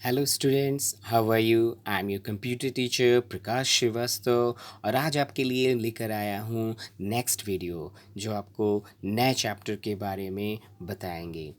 Hello students, how are you? I am your computer teacher Prakash Shrivastava और आज आपके लिए लेकर आया हूँ नेक्स्ट वीडियो जो आपको नए चैप्टर के बारे में बताएंगे।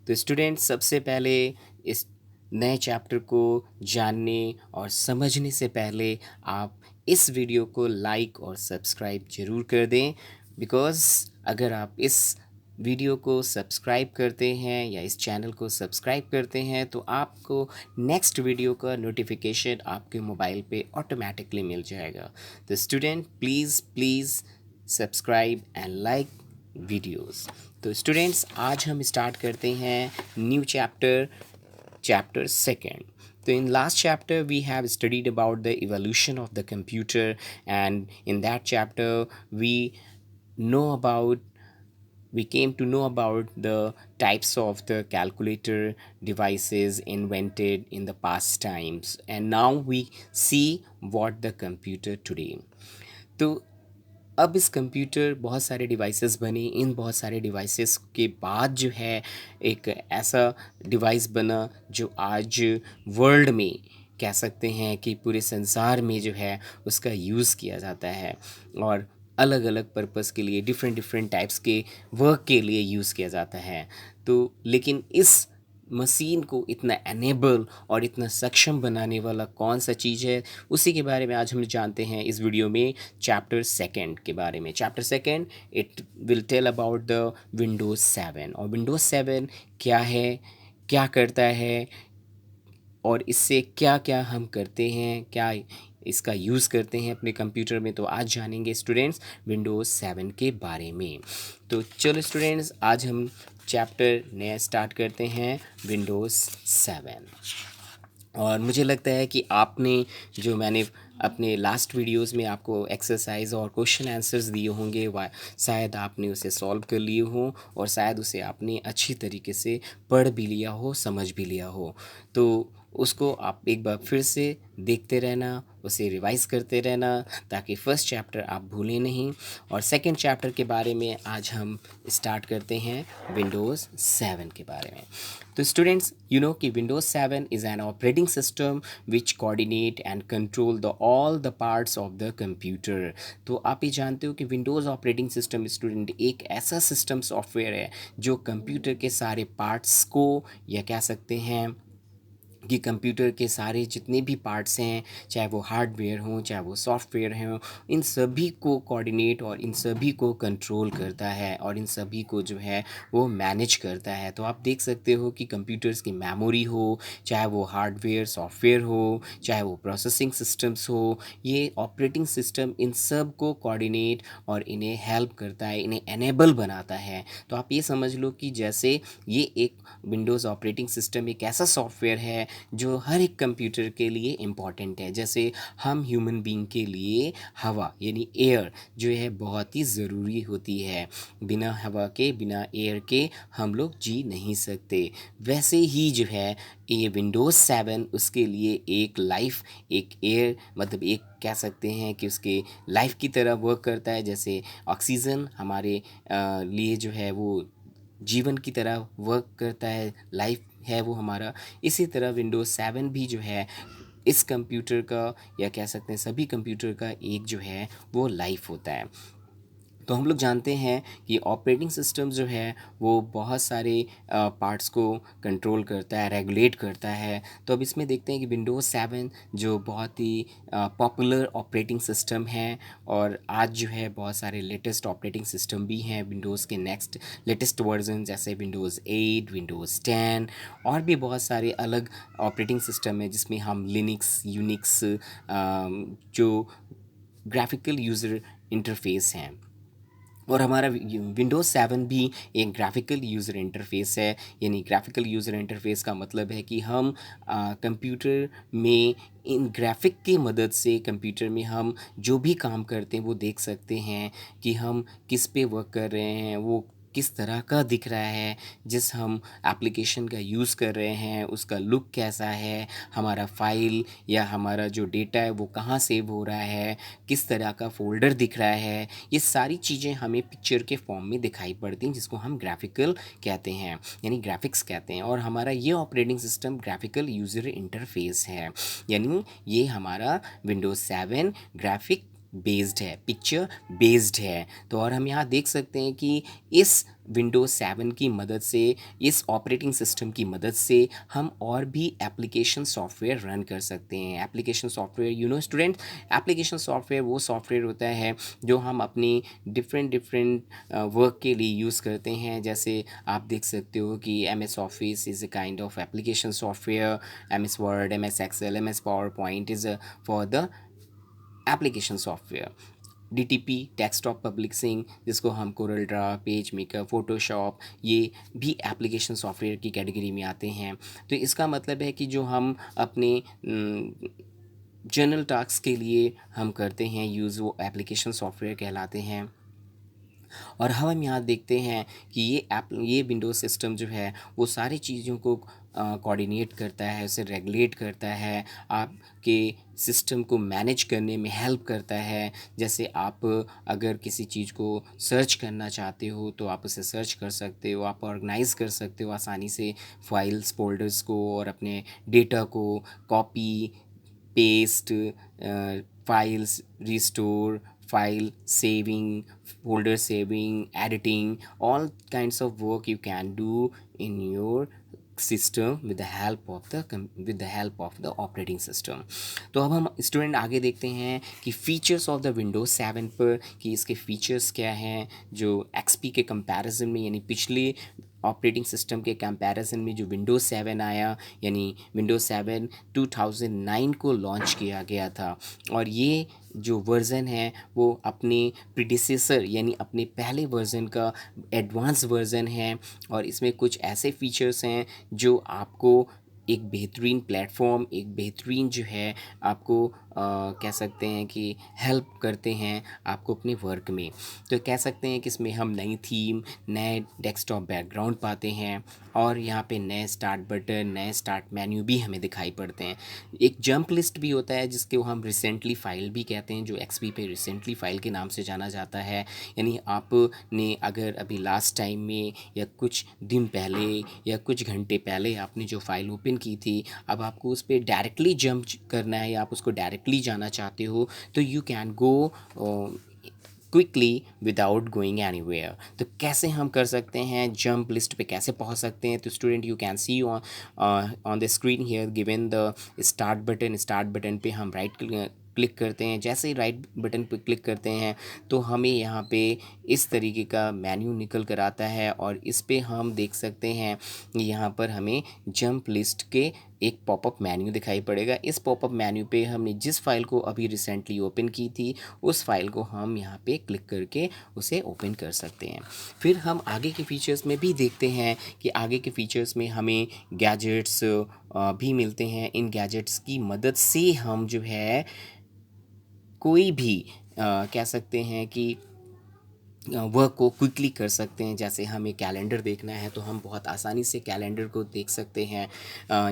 तो स्टूडेंट्स, सबसे पहले इस नए चैप्टर को जानने और समझने से पहले आप इस वीडियो को लाइक और सब्सक्राइब ज़रूर कर दें। बिकॉज़ अगर आप इस वीडियो को सब्सक्राइब करते हैं या इस चैनल को सब्सक्राइब करते हैं तो आपको नेक्स्ट वीडियो का नोटिफिकेशन आपके मोबाइल पे ऑटोमेटिकली मिल जाएगा। तो student, please please subscribe and like videos. तो स्टूडेंट्स, आज हम स्टार्ट करते हैं new chapter, chapter second. So in last chapter we have studied about the evolution of the computer, and in that chapter we know about we came to know about the types of the calculator devices invented in the past times, and now we see what the computer today. तो अब इस computer बहुत सारे devices बने, इन बहुत सारे devices के बाद जो है एक ऐसा डिवाइस बना जो आज वर्ल्ड में कह सकते हैं कि पूरे संसार में जो है उसका यूज़ किया जाता है और अलग अलग पर्पस के लिए डिफरेंट डिफरेंट टाइप्स के वर्क के लिए यूज़ किया जाता है। तो लेकिन इस मशीन को इतना एनेबल और इतना सक्षम बनाने वाला कौन सा चीज़ है, उसी के बारे में आज हम जानते हैं इस वीडियो में चैप्टर सेकंड के बारे में। Chapter second it will tell about the Windows 7 और विंडोज़ 7 क्या है, क्या करता है और इससे क्या क्या हम करते हैं, क्या इसका यूज़ करते हैं अपने कंप्यूटर में। तो आज जानेंगे स्टूडेंट्स विंडोज़ 7 के बारे में। तो चलो स्टूडेंट्स, आज हम चैप्टर नया स्टार्ट करते हैं विंडोज़ 7। और मुझे लगता है कि आपने जो मैंने अपने लास्ट वीडियोस में आपको एक्सरसाइज और क्वेश्चन आंसर्स दिए होंगे, वा शायद आपने उसे सॉल्व कर लिए हो और शायद उसे आपने अच्छी तरीके से पढ़ भी लिया हो, समझ भी लिया हो। तो उसको आप एक बार फिर से देखते रहना, उसे रिवाइज करते रहना ताकि फर्स्ट चैप्टर आप भूलें नहीं। और सेकंड चैप्टर के बारे में आज हम स्टार्ट करते हैं विंडोज़ 7 के बारे में। तो स्टूडेंट्स, यू नो कि Windows 7 is an operating system which coordinate and control the all the parts of the computer. तो आप ये जानते हो कि विंडोज़ ऑपरेटिंग सिस्टम स्टूडेंट एक ऐसा सिस्टम सॉफ्टवेयर है जो कंप्यूटर के सारे पार्ट्स को, या कह सकते हैं कि कंप्यूटर के सारे जितने भी पार्ट्स हैं, चाहे वो हार्डवेयर हों चाहे वो सॉफ्टवेयर हों, इन सभी को कोऑर्डिनेट और इन सभी को कंट्रोल करता है और इन सभी को जो है वो मैनेज करता है। तो आप देख सकते हो कि कंप्यूटर्स की मेमोरी हो, चाहे वो हार्डवेयर सॉफ्टवेयर हो, चाहे वो प्रोसेसिंग सिस्टम्स हो, ये ऑपरेटिंग सिस्टम इन सब को कोऑर्डिनेट और इन्हें हेल्प करता है, इन्हें एनेबल बनाता है। तो आप ये समझ लो कि जैसे ये एक विंडोज़ ऑपरेटिंग सिस्टम एक ऐसा सॉफ्टवेयर है जो हर एक कंप्यूटर के लिए इम्पॉर्टेंट है। जैसे हम ह्यूमन बीइंग के लिए हवा यानी एयर जो है बहुत ही ज़रूरी होती है, बिना हवा के बिना एयर के हम लोग जी नहीं सकते। वैसे ही जो है ये विंडोज़ 7 उसके लिए एक लाइफ, एक एयर मतलब एक कह सकते हैं कि उसके लाइफ की तरह वर्क करता है। जैसे ऑक्सीजन हमारे लिए जो है वो जीवन की तरह वर्क करता है, लाइफ है वो हमारा। इसी तरह विंडोज़ 7 भी जो है इस कंप्यूटर का, या कह सकते हैं सभी कंप्यूटर का एक जो है वो लाइफ होता है। तो हम लोग जानते हैं कि ऑपरेटिंग सिस्टम जो है वो बहुत सारे पार्ट्स को कंट्रोल करता है, रेगुलेट करता है। तो अब इसमें देखते हैं कि विंडोज़ 7 जो बहुत ही पॉपुलर ऑपरेटिंग सिस्टम है, और आज जो है बहुत सारे लेटेस्ट ऑपरेटिंग सिस्टम भी हैं विंडोज़ के, नेक्स्ट लेटेस्ट वर्जन जैसे विंडोज़ 8, विंडोज़ 10 और भी बहुत सारे अलग ऑपरेटिंग सिस्टम है जिसमें हम लिनक्स, यूनिक्स जो ग्राफिकल यूज़र इंटरफेस हैं, और हमारा विंडोज़ 7 भी एक ग्राफिकल यूज़र इंटरफेस है। यानी ग्राफिकल यूज़र इंटरफेस का मतलब है कि हम कंप्यूटर में इन ग्राफिक की मदद से कंप्यूटर में हम जो भी काम करते हैं वो देख सकते हैं कि हम किस पे वर्क कर रहे हैं, वो किस तरह का दिख रहा है, जिस हम एप्लीकेशन का यूज़ कर रहे हैं उसका लुक कैसा है, हमारा फाइल या हमारा जो डेटा है वो कहाँ सेव हो रहा है, किस तरह का फ़ोल्डर दिख रहा है, ये सारी चीज़ें हमें पिक्चर के फॉर्म में दिखाई पड़ती हैं, जिसको हम ग्राफिकल कहते हैं, यानी ग्राफिक्स कहते हैं। और हमारा ये operating system graphical user interface है, यानी ये हमारा विंडोज़ 7 ग्राफिक बेस्ड है, पिक्चर बेस्ड है। तो और हम यहाँ देख सकते हैं कि इस विंडोज़ 7 की मदद से, इस ऑपरेटिंग सिस्टम की मदद से हम और भी एप्लीकेशन सॉफ्टवेयर रन कर सकते हैं। Application software, you know student, application software वो सॉफ्टवेयर होता है जो हम अपनी डिफरेंट डिफरेंट वर्क के लिए यूज़ करते हैं। जैसे आप देख सकते हो कि M S Office is a kind of application software, M S Word, M S Excel, M S PowerPoint is for the application software. DTP, desktop publishing, जिसको हम CorelDRAW, PageMaker, Photoshop, ये भी application software की category में आते हैं। तो इसका मतलब है कि जो हम अपने जनरल टास्क के लिए हम करते हैं यूज़, वो एप्लीकेशन सॉफ्टवेयर कहलाते हैं। और हम यहाँ देखते हैं कि ये विंडोज़ सिस्टम जो है वो सारी चीज़ों को कोऑर्डिनेट करता है, उसे रेगुलेट करता है, आपके सिस्टम को मैनेज करने में हेल्प करता है। जैसे आप अगर किसी चीज़ को सर्च करना चाहते हो तो आप उसे सर्च कर सकते हो, आप ऑर्गेनाइज़ कर सकते हो आसानी से फाइल्स, फोल्डर्स को और अपने डेटा को, copy, paste, files, restore, file saving, folder saving, editing, all kinds of work you can do in your system with the help of the operating system. तो अब हम स्टूडेंट आगे देखते हैं कि फ़ीचर्स ऑफ द विंडोज़ 7 पर, कि इसके फ़ीचर्स क्या हैं जो एक्सपी के कंपैरिजन में, यानी पिछले ऑपरेटिंग सिस्टम के कंपैरिजन में जो विंडोज़ 7 आया, यानी विंडोज़ 7 2009 को लॉन्च किया गया था। और ये जो वर्ज़न है वो अपने प्रीडिसेसर यानी अपने पहले वर्ज़न का एडवांस वर्ज़न है। और इसमें कुछ ऐसे फ़ीचर्स हैं जो आपको एक बेहतरीन प्लेटफॉर्म, एक बेहतरीन जो है आपको कह सकते हैं कि हेल्प करते हैं आपको अपने वर्क में। तो कह सकते हैं कि इसमें हम नई थीम, नए डेस्कटॉप बैकग्राउंड पाते हैं और यहाँ पे नए स्टार्ट बटन, नए स्टार्ट मेन्यू भी हमें दिखाई पड़ते हैं। एक जंप लिस्ट भी होता है जिसको हम रिसेंटली फाइल भी कहते हैं, जो एक्सपी पे रिसेंटली फाइल के नाम से जाना जाता है। यानी आपने अगर अभी लास्ट टाइम में या कुछ दिन पहले या कुछ घंटे पहले आपने जो फाइल ओपन की थी, अब आपको उस पर डायरेक्टली जंप करना है या आप उसको डायरेक्टली जाना चाहते हो, तो you can go quickly without going anywhere. तो कैसे हम कर सकते हैं, जंप लिस्ट पे कैसे पहुंच सकते हैं? तो student you can see on the screen here given the start button पे हम राइट क्लिक करते हैं। जैसे ही राइट बटन पर क्लिक करते हैं तो हमें यहाँ पे इस तरीके का मेन्यू निकल कर आता है और इस पे हम देख सकते हैं यहाँ पर हमें जंप लिस्ट के एक पॉपअप मेन्यू दिखाई पड़ेगा। इस पॉपअप मेन्यू पे हमने जिस फाइल को अभी रिसेंटली ओपन की थी उस फाइल को हम यहाँ पे क्लिक करके उसे ओपन कर सकते हैं। फिर हम आगे के फीचर्स में भी देखते हैं कि आगे के फीचर्स में हमें गैजेट्स भी मिलते हैं। इन गैजेट्स की मदद से हम जो है कोई भी कह सकते हैं कि वर्क को क्विकली कर सकते हैं। जैसे हमें कैलेंडर देखना है तो हम बहुत आसानी से कैलेंडर को देख सकते हैं।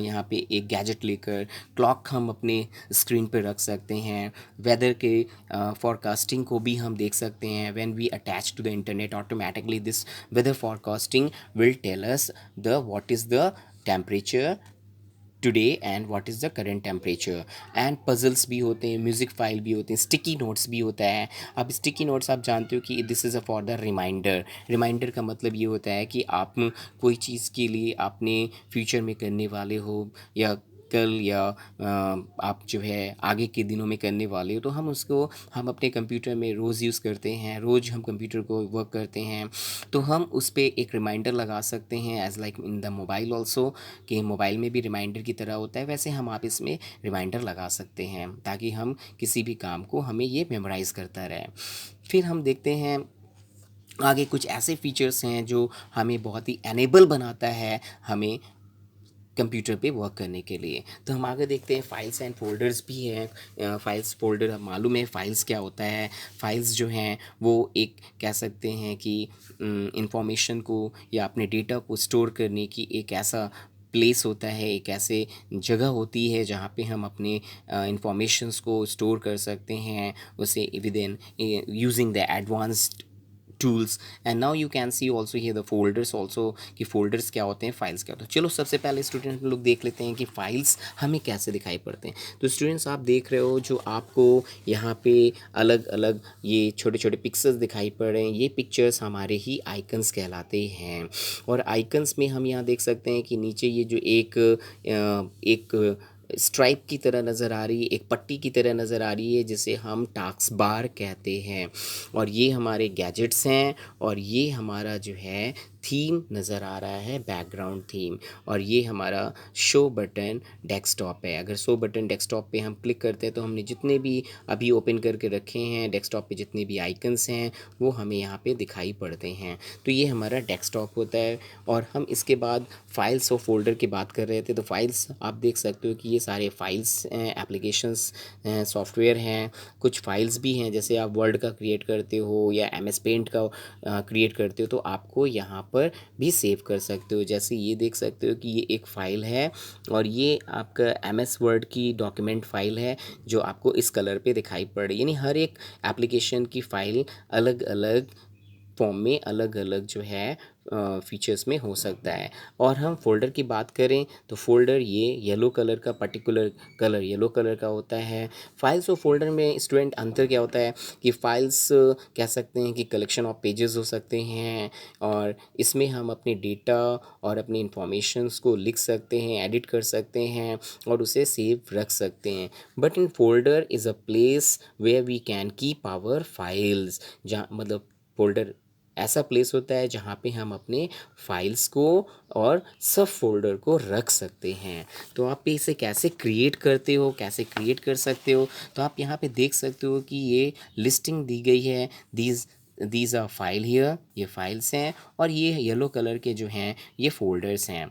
यहाँ पे एक गैजेट लेकर क्लॉक हम अपने स्क्रीन पर रख सकते हैं। वेदर के फॉरकास्टिंग को भी हम देख सकते हैं। When we attach to the internet, automatically this weather forecasting will tell us the what is the temperature today and what is the current temperature. And puzzles भी होते हैं, म्यूज़िक फाइल भी होते हैं, स्टिकी नोट्स भी होता है। अब स्टिकी नोट्स आप जानते हो कि this is a for the reminder. Reminder का मतलब ये होता है कि आप कोई चीज़ के लिए आपने फ्यूचर में करने वाले हो या कल या आप जो है आगे के दिनों में करने वाले हो, तो हम अपने कंप्यूटर में रोज़ यूज़ करते हैं। रोज़ हम कंप्यूटर को वर्क करते हैं तो हम उस पर एक रिमाइंडर लगा सकते हैं as like in the mobile also, कि मोबाइल में भी रिमाइंडर की तरह होता है, वैसे हम आप इसमें रिमाइंडर लगा सकते हैं ताकि हम किसी भी काम को हमें ये मेमोराइज़ करता रहे। फिर हम देखते हैं आगे कुछ ऐसे फीचर्स हैं जो हमें बहुत ही एनेबल बनाता है हमें कंप्यूटर पे वर्क करने के लिए। तो हम आगे देखते हैं, फाइल्स एंड फ़ोल्डर्स भी हैं। फाइल्स फ़ोल्डर मालूम है फाइल्स क्या होता है। फाइल्स जो हैं वो एक कह सकते हैं कि इंफॉर्मेशन को या अपने डेटा को स्टोर करने की एक ऐसा प्लेस होता है, एक ऐसे जगह होती है जहाँ पे हम अपने इंफॉर्मेशंस को स्टोर कर सकते हैं उसे with in using the advanced tools। and now you can see also here the folders also कि folders क्या होते हैं, files क्या होते हैं। चलो सबसे पहले स्टूडेंट लोग देख लेते हैं कि files हमें कैसे दिखाई पड़ते हैं। तो स्टूडेंट्स आप देख रहे हो जो आपको यहाँ पे अलग अलग ये छोटे छोटे पिक्चर्स दिखाई पड़ रहे हैं, ये पिक्चर्स हमारे ही आइकन्स कहलाते हैं। और आइकन्स में हम यहाँ देख सकते हैं कि नीचे ये जो एक स्ट्राइप की तरह नज़र आ रही है, एक पट्टी की तरह नज़र आ रही है जिसे हम टास्क बार कहते हैं। और ये हमारे गैजेट्स हैं और ये हमारा जो है थीम नज़र आ रहा है, बैकग्राउंड थीम। और ये हमारा शो बटन डेस्कटॉप है। अगर शो बटन डेस्कटॉप पे हम क्लिक करते हैं तो हमने जितने भी अभी ओपन करके रखे हैं डेस्कटॉप पे, जितने भी आइकन्स हैं वो हमें यहाँ पे दिखाई पड़ते हैं। तो ये हमारा डेस्कटॉप होता है। और हम इसके बाद फाइल्स और फोल्डर की बात कर रहे थे। तो फाइल्स आप देख सकते हो कि ये सारे फाइल्स एप्लीकेशंस सॉफ्टवेयर हैं। कुछ फाइल्स भी हैं, जैसे आप वर्ड का क्रिएट करते हो या एम एस पेंट का क्रिएट करते हो तो आपको यहाँ पर भी सेव कर सकते हो। जैसे ये देख सकते हो कि ये एक फ़ाइल है और ये आपका एम एस वर्ड की डॉक्यूमेंट फ़ाइल है जो आपको इस कलर पे दिखाई पड़ रही है। यानी हर एक एप्लीकेशन की फ़ाइल अलग अलग फॉर्म में, अलग अलग जो है फीचर्स में हो सकता है। और हम फोल्डर की बात करें तो फोल्डर ये येलो कलर का, पर्टिकुलर कलर येलो कलर का होता है। फाइल्स और फोल्डर में स्टूडेंट अंतर क्या होता है कि फाइल्स कह सकते हैं कि कलेक्शन ऑफ पेजेस हो सकते हैं और इसमें हम अपने डेटा और अपनी इंफॉर्मेशंस को लिख सकते हैं, एडिट कर सकते हैं और उसे सेव रख सकते हैं। But in folder is a place where we can keep our files. जहाँ मतलब फोल्डर ऐसा प्लेस होता है जहाँ पे हम अपने फाइल्स को और सब फोल्डर को रख सकते हैं। तो आप इसे कैसे क्रिएट करते हो, कैसे क्रिएट कर सकते हो, तो आप यहाँ पे देख सकते हो कि ये लिस्टिंग दी गई है। दीज आर फाइल हियर, ये फाइल्स हैं और ये येलो कलर के जो हैं ये फोल्डर्स हैं।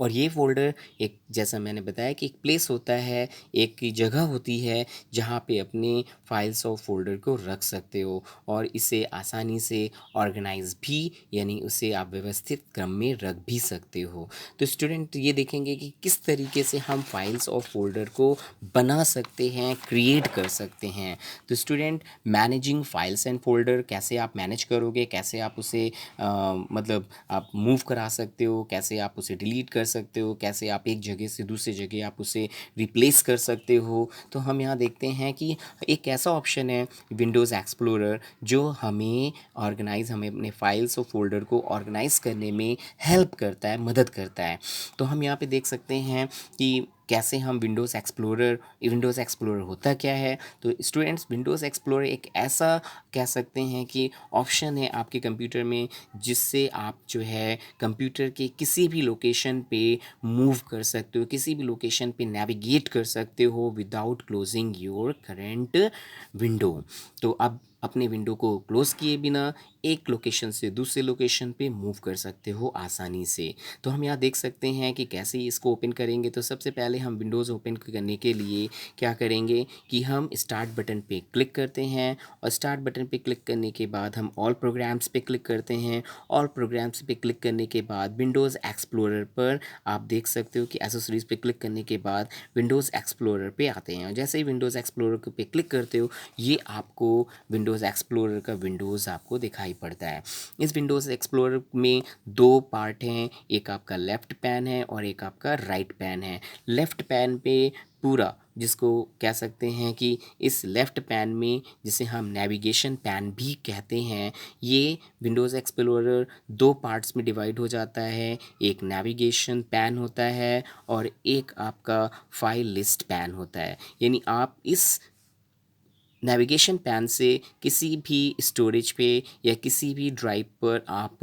और ये फ़ोल्डर एक, जैसा मैंने बताया कि एक प्लेस होता है, एक जगह होती है जहाँ पे अपने फाइल्स और फ़ोल्डर को रख सकते हो और इसे आसानी से ऑर्गेनाइज़ भी, यानी उसे आप व्यवस्थित क्रम में रख भी सकते हो। तो स्टूडेंट ये देखेंगे कि किस तरीके से हम फाइल्स और फ़ोल्डर को बना सकते हैं, क्रिएट कर सकते हैं। तो student managing files and folder कैसे आप मैनेज करोगे, कैसे आप उसे मतलब आप मूव करा सकते हो, कैसे आप उसे डिलीट कर सकते हो, कैसे आप एक जगह से दूसरी जगह आप उसे रिप्लेस कर सकते हो। तो हम यहाँ देखते हैं कि एक ऐसा ऑप्शन है विंडोज़ एक्सप्लोरर जो हमें अपने फाइल्स और फोल्डर को ऑर्गेनाइज करने में हेल्प करता है, मदद करता है। तो हम यहाँ पे देख सकते हैं कि कैसे हम विंडोज़ एक्सप्लोरर होता क्या है। तो स्टूडेंट्स, विंडोज़ एक्सप्लोरर एक ऐसा कह सकते हैं कि ऑप्शन है आपके कंप्यूटर में जिससे आप जो है कंप्यूटर के किसी भी लोकेशन पे मूव कर सकते हो, किसी भी लोकेशन पे नेविगेट कर सकते हो without closing your current window. तो अब अपने विंडो को क्लोज़ किए बिना एक लोकेशन से दूसरे लोकेशन पे मूव कर सकते हो आसानी से। तो हम यहाँ देख सकते हैं कि कैसे इसको ओपन करेंगे। तो सबसे पहले हम विंडोज़ ओपन करने के लिए क्या करेंगे कि हम स्टार्ट बटन पे क्लिक करते हैं और स्टार्ट बटन पे क्लिक करने के बाद हम ऑल प्रोग्राम्स पे क्लिक करते हैं। ऑल प्रोग्राम्स पे क्लिक करने के बाद विंडोज़ एक्सप्लोरर पर आप देख सकते हो कि एसेसरीज़ पे क्लिक करने के बाद विंडोज़ एक्सप्लोरर पे आते हैं। और जैसे ही विंडोज़ एक्सप्लोरर पे क्लिक करते हो ये आपको विंडोज़ एक्सप्लोरर का विंडोज़ आपको दिखाई पड़ता है। इस विंडोज़ एक्सप्लोरर में दो पार्ट हैं, एक आपका लेफ़्ट पैन है और एक आपका राइट पैन है। लेफ़्ट पैन पे पूरा, जिसको कह सकते हैं कि इस लेफ़्ट पैन में, जिसे हम नेविगेशन पैन भी कहते हैं, ये विंडोज़ एक्सप्लोरर दो पार्ट्स में डिवाइड हो जाता है। एक नेविगेशन पैन होता है और एक आपका फाइल लिस्ट पैन होता है। यानी आप इस नेविगेशन पैन से किसी भी स्टोरेज पे या किसी भी ड्राइव पर आप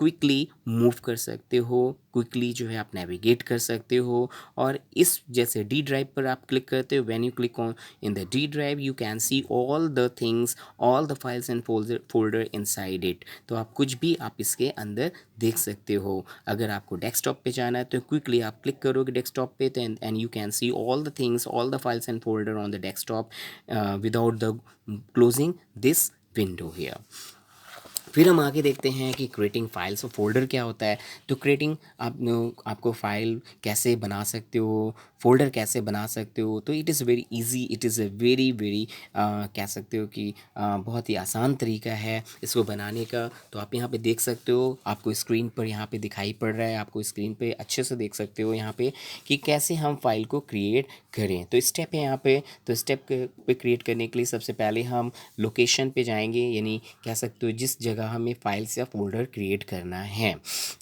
क्विकली मूव कर सकते हो, क्विकली जो है आप नेविगेट कर सकते हो। और इस जैसे डी ड्राइव पर आप क्लिक करते हो, when you click on in the D drive you can see all the things, all the files and folder inside it. तो आप कुछ भी आप इसके अंदर देख सकते हो। अगर आपको डेस्कटॉप पे जाना है तो क्विकली आप क्लिक करोगे डेस्कटॉप पे, तो and you can see all the things, all the files and folder on the desktop without the closing this window here. फिर हम आगे देखते हैं कि क्रिएटिंग फाइल्स और फोल्डर क्या होता है। तो क्रिएटिंग आपको फाइल कैसे बना सकते हो, फोल्डर कैसे बना सकते हो। तो it is very easy, it is a very very कह सकते हो कि बहुत ही आसान तरीका है इसको बनाने का। तो आप यहाँ पे देख सकते हो, आपको स्क्रीन पर यहाँ पे दिखाई पड़ रहा है, आपको स्क्रीन पे अच्छे से देख सकते हो यहाँ पे कि कैसे हम फाइल को क्रिएट करें। तो स्टेप है यहाँ पे। तो स्टेप पे क्रिएट करने के लिए सबसे पहले हम लोकेशन पे जाएंगे, यानी कह सकते हो जिस जगह हमें फाइल्स या फोल्डर क्रिएट करना है।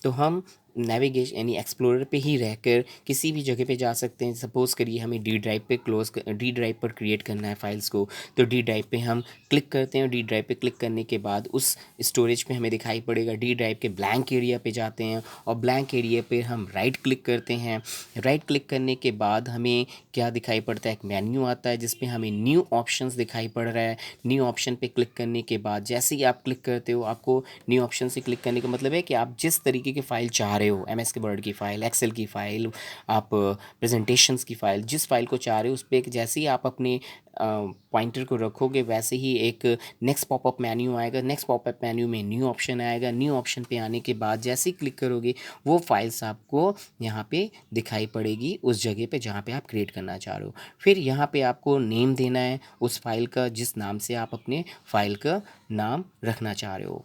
तो हम नेविगेशन यानी एक्सप्लोरर पे ही रहकर किसी भी जगह पे जा सकते हैं। सपोज़ करिए हमें डी ड्राइव पर क्रिएट करना है फाइल्स को, तो डी ड्राइव पे हम क्लिक करते हैं। डी ड्राइव पे क्लिक करने के बाद उस स्टोरेज पे हमें दिखाई पड़ेगा, डी ड्राइव के ब्लैंक एरिया पे जाते हैं और ब्लैंक एरिया पे हम राइट क्लिक करते हैं। राइट क्लिक करने के बाद हमें क्या दिखाई पड़ता है, एक मेन्यू आता है जिसपे हमें न्यू ऑप्शंस दिखाई पड़ रहा है। न्यू ऑप्शन पे क्लिक करने के बाद जैसे ही आप क्लिक करते हो, आपको न्यू ऑप्शन से क्लिक करने का मतलब है कि आप जिस तरीके की फ़ाइल चाह रहे हो, एम एस के वर्ड की फ़ाइल, एक्सेल की फ़ाइल, आप प्रेजेंटेशंस की फ़ाइल, जिस फ़ाइल को चाह रहे हो उस पर जैसे ही आप अपने पॉइंटर को रखोगे वैसे ही एक नेक्स्ट पॉपअप मेन्यू आएगा। नेक्स्ट पॉपअप मेन्यू में न्यू ऑप्शन आएगा। न्यू ऑप्शन पे आने के बाद जैसे ही क्लिक करोगे वो फाइल्स आपको यहाँ पे दिखाई पड़ेगी उस जगह पे जहाँ पे आप क्रिएट करना चाह रहे हो। फिर यहाँ पे आपको नेम देना है उस फाइल का, जिस नाम से आप अपने फाइल का नाम रखना चाह रहे हो।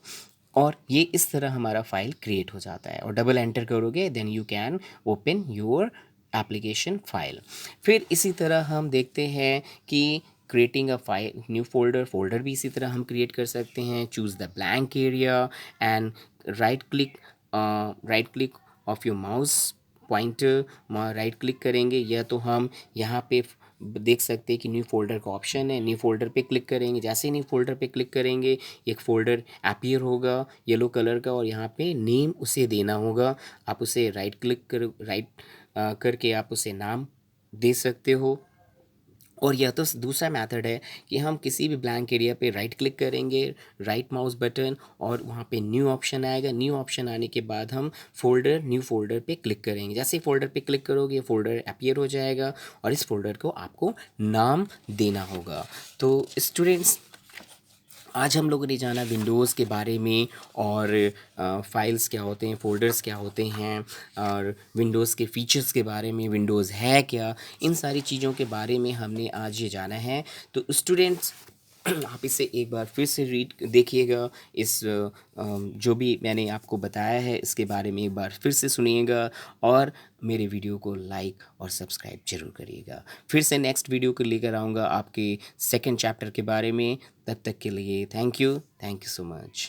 और ये इस तरह हमारा फाइल क्रिएट हो जाता है और डबल एंटर करोगे then you can open your application file. फिर इसी तरह हम देखते हैं कि creating a file new folder भी इसी तरह हम क्रिएट कर सकते हैं। Choose the blank area and right click of your mouse pointer, right click करेंगे या तो हम यहाँ पे देख सकते हैं कि न्यू फोल्डर का ऑप्शन है। न्यू फोल्डर पे क्लिक करेंगे, जैसे ही न्यू फोल्डर पे क्लिक करेंगे एक फ़ोल्डर अपीयर होगा येलो कलर का और यहाँ पे नेम उसे देना होगा। आप उसे राइट करके आप उसे नाम दे सकते हो। और यह तो दूसरा मेथड है कि हम किसी भी ब्लैंक एरिया पे राइट क्लिक करेंगे, राइट माउस बटन, और वहाँ पे न्यू ऑप्शन आएगा। न्यू ऑप्शन आने के बाद हम न्यू फोल्डर पे क्लिक करेंगे। जैसे ही फोल्डर पे क्लिक करोगे फोल्डर अपीयर हो जाएगा और इस फोल्डर को आपको नाम देना होगा। तो स्टूडेंट्स, आज हम लोगों ने जाना विंडोज़ के बारे में और फाइल्स क्या होते हैं, फ़ोल्डर्स क्या होते हैं और विंडोज़ के फ़ीचर्स के बारे में, विंडोज़ है क्या, इन सारी चीज़ों के बारे में हमने आज ये जाना है। तो स्टूडेंट्स आप इसे एक बार फिर से रीड देखिएगा, इस जो भी मैंने आपको बताया है इसके बारे में एक बार फिर से सुनिएगा और मेरे वीडियो को लाइक और सब्सक्राइब ज़रूर करिएगा। फिर से नेक्स्ट वीडियो को लेकर आऊँगा आपके सेकंड चैप्टर के बारे में। तब तक के लिए थैंक यू सो मच।